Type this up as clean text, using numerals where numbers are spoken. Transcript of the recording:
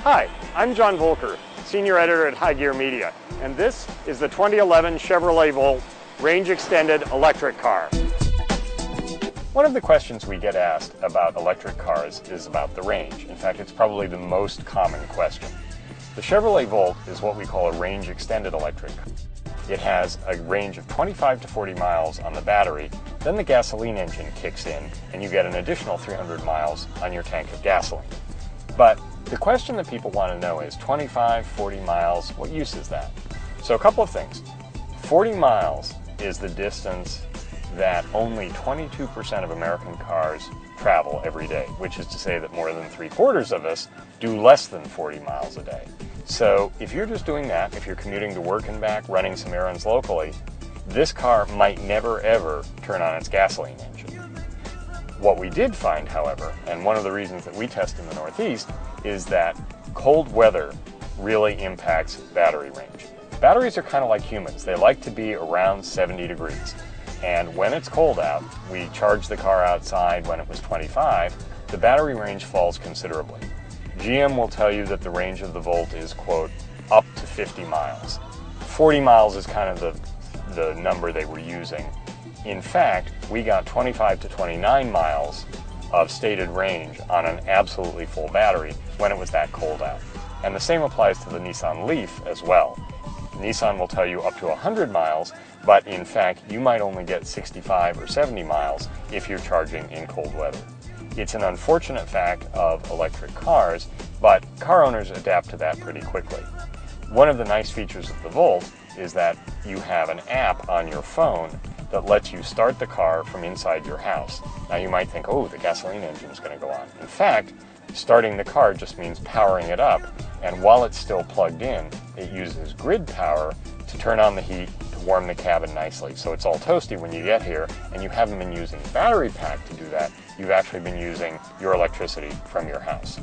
Hi, I'm John Volker, Senior Editor at High Gear Media, and this is the 2011 Chevrolet Volt Range Extended electric car. One of the questions we get asked about electric cars is about the range. In fact, it's probably the most common question. The Chevrolet Volt is what we call a range extended electric car. It has a range of 25 to 40 miles on the battery, then the gasoline engine kicks in and you get an additional 300 miles on your tank of gasoline. But the question that people want to know is 25, 40 miles, what use is that? So a couple of things. 40 miles is the distance that only 22% of American cars travel every day, which is to say that more than 3/4 of us do less than 40 miles a day. So if you're just doing that, if you're commuting to work and back, running some errands locally, this car might never ever turn on its gasoline engine. What we did find, however, and one of the reasons that we test in the Northeast, is that cold weather really impacts battery range. Batteries are kind of like humans. They like to be around 70 degrees. And when it's cold out, we charge the car outside when it was 25, the battery range falls considerably. GM will tell you that the range of the Volt is, quote, up to 50 miles. 40 miles is kind of the number they were using. In fact, we got 25 to 29 miles of stated range on an absolutely full battery when it was that cold out. And the same applies to the Nissan Leaf as well. Nissan will tell you up to 100 miles, but in fact, you might only get 65 or 70 miles if you're charging in cold weather. It's an unfortunate fact of electric cars, but car owners adapt to that pretty quickly. One of the nice features of the Volt is that you have an app on your phone that lets you start the car from inside your house. Now you might think, oh, the gasoline engine is going to go on. In fact, starting the car just means powering it up, and while it's still plugged in, it uses grid power to turn on the heat to warm the cabin nicely. So it's all toasty when you get here, and you haven't been using the battery pack to do that. You've actually been using your electricity from your house.